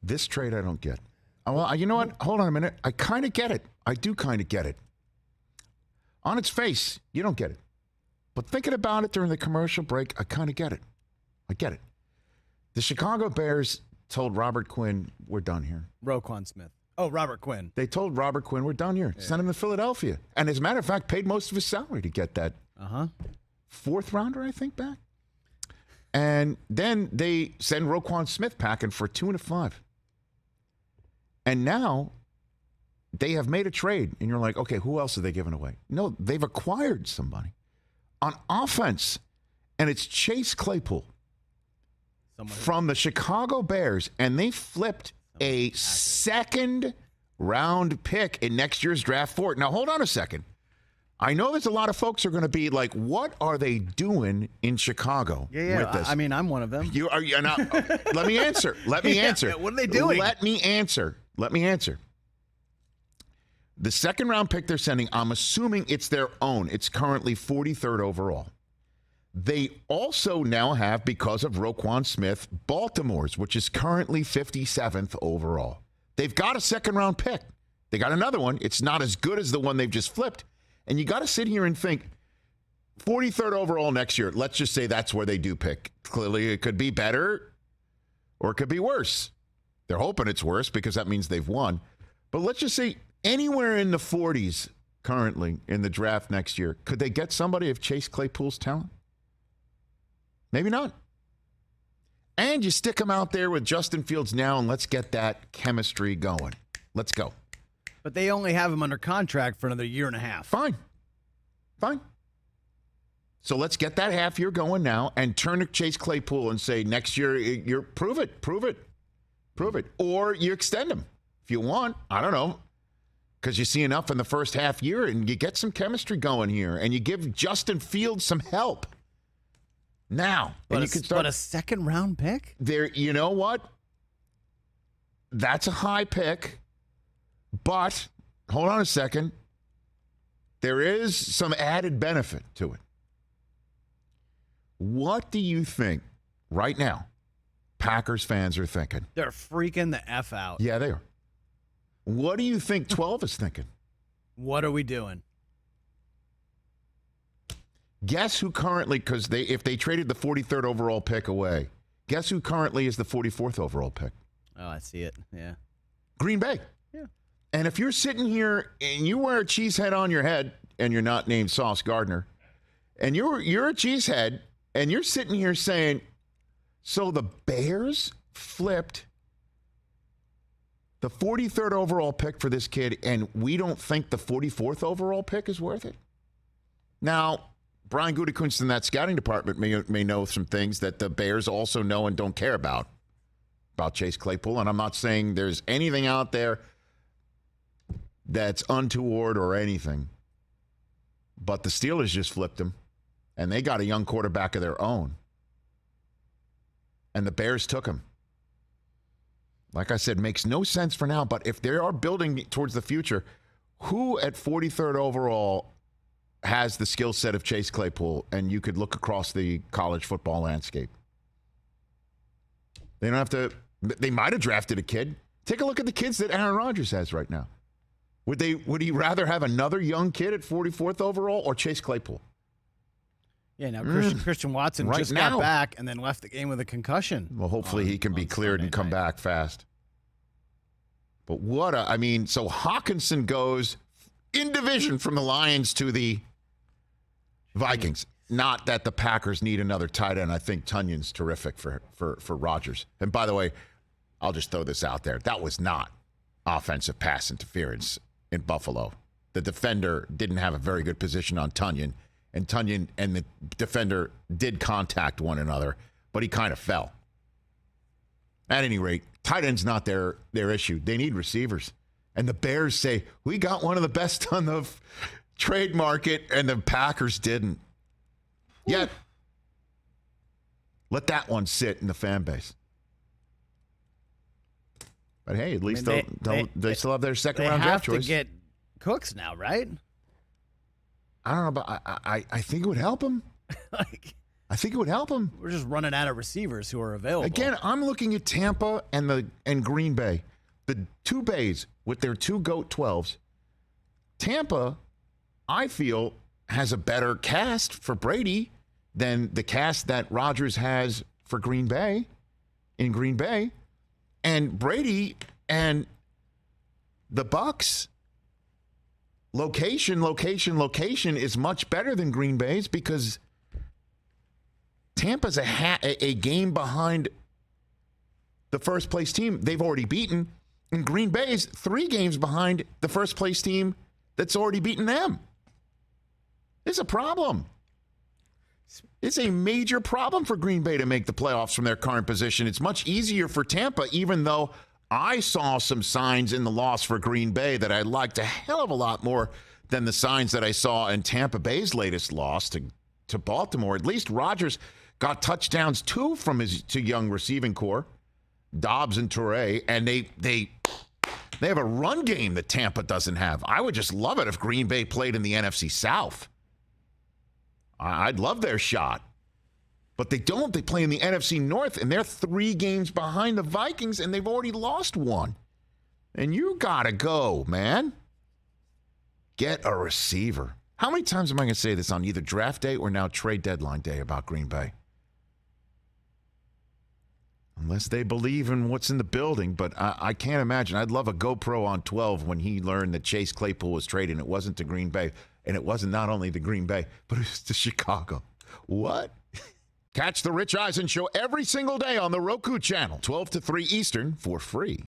This trade I don't get. Well, you know what? Hold on a minute. I kind of get it. I do kind of get it. On its face, you don't get it. But thinking about it during the commercial break, I kind of get it. I get it. The Chicago Bears told Robert Quinn, we're done here. Roquan Smith. Oh, Robert Quinn. They told Robert Quinn, we're done here. Yeah. Sent him to Philadelphia. And as a matter of fact, paid most of his salary to get that fourth rounder, I think, back. And then they send Roquan Smith packing for 2 and 5. And now they have made a trade. And you're like, okay, who else are they giving away? No, they've acquired somebody on offense. And it's Chase Claypool from the Chicago Bears. And they flipped a second-round pick in next year's draft for it. Now, hold on a second. I know there's a lot of folks who are going to be like, what are they doing in Chicago with this? I mean, I'm one of them. You're not. Let me answer. Let me answer. What are they doing? Let me answer. The second-round pick they're sending, I'm assuming it's their own. It's currently 43rd overall. They also now have, because of Roquan Smith, Baltimore's, which is currently 57th overall. They've got a second-round pick. They got another one. It's not as good as the one they've just flipped. And you got to sit here and think, 43rd overall next year, let's just say that's where they do pick. Clearly, it could be better or it could be worse. They're hoping it's worse because that means they've won. But let's just say anywhere in the 40s currently in the draft next year, could they get somebody of Chase Claypool's talent? Maybe not. And you stick them out there with Justin Fields now, and let's get that chemistry going. Let's go. But they only have him under contract for another year and a half. Fine. So let's get that half year going now and turn to Chase Claypool and say next year, you're prove it. Or you extend him if you want. I don't know. Because you see enough in the first half year and you get some chemistry going here and you give Justin Fields some help. Now, but, and you can start, but a second-round pick? There, you know what? That's a high pick, but hold on a second. There is some added benefit to it. What do you think right now Packers fans are thinking? They're freaking the F out. Yeah, they are. What do you think 12 is thinking? What are we doing? Guess who currently, because if they traded the 43rd overall pick away, guess who currently is the 44th overall pick? Oh, I see it. Yeah. Green Bay. Yeah. And if you're sitting here and you wear a cheese head on your head and you're not named Sauce Gardner, and you're a cheesehead and you're sitting here saying, so the Bears flipped the 43rd overall pick for this kid and we don't think the 44th overall pick is worth it? Now, Brian Gutekunst in that scouting department may know some things that the Bears also know and don't care about Chase Claypool. And I'm not saying there's anything out there that's untoward or anything. But the Steelers just flipped him, and they got a young quarterback of their own. And the Bears took him. Like I said, makes no sense for now. But if they are building towards the future, who at 43rd overall has the skill set of Chase Claypool, and you could look across the college football landscape? They don't have to. They might have drafted a kid. Take a look at the kids that Aaron Rodgers has right now. Would he rather have another young kid at 44th overall or Chase Claypool? Yeah, now Christian Watson right just now got back and then left the game with a concussion. Well, hopefully he can be cleared and come back fast. But so Hawkinson goes in division from the Lions to the Vikings. Not that the Packers need another tight end. I think Tunyon's terrific for Rodgers. And by the way, I'll just throw this out there. That was not offensive pass interference in Buffalo. The defender didn't have a very good position on Tunyon, and Tunyon and the defender did contact one another, but he kind of fell. At any rate, tight end's not their issue. They need receivers. And the Bears say, we got one of the best on the trade market, and the Packers didn't. Yet, let that one sit in the fan base. But hey, at least they still have their second-round draft choice. They have to get Cooks now, right? I don't know, but I think it would help them. I think it would help them. We're just running out of receivers who are available. Again, I'm looking at Tampa and Green Bay, the two bays with their two GOAT 12s. Tampa, I feel, has a better cast for Brady than the cast that Rodgers has for Green Bay in Green Bay. And Brady and the Bucs, location is much better than Green Bay's because Tampa's a game behind the first place team they've already beaten, and Green Bay's 3 games behind the first place team that's already beaten them. It's a problem. It's a major problem for Green Bay to make the playoffs from their current position. It's much easier for Tampa, even though I saw some signs in the loss for Green Bay that I liked a hell of a lot more than the signs that I saw in Tampa Bay's latest loss to Baltimore. At least Rodgers got touchdowns, 2 from his 2 young receiving core, Dobbs and Toure, and they have a run game that Tampa doesn't have. I would just love it if Green Bay played in the NFC South. I'd love their shot. But they don't. They play in the NFC North, and they're 3 games behind the Vikings, and they've already lost 1. And you got to go, man. Get a receiver. How many times am I going to say this on either draft day or now trade deadline day about Green Bay? Unless they believe in what's in the building, but I can't imagine. I'd love a GoPro on 12 when he learned that Chase Claypool was traded, and it wasn't to Green Bay, and it wasn't not only to Green Bay, but it was to Chicago. What? Catch the Rich Eisen Show every single day on the Roku channel, 12 to 3 Eastern, for free.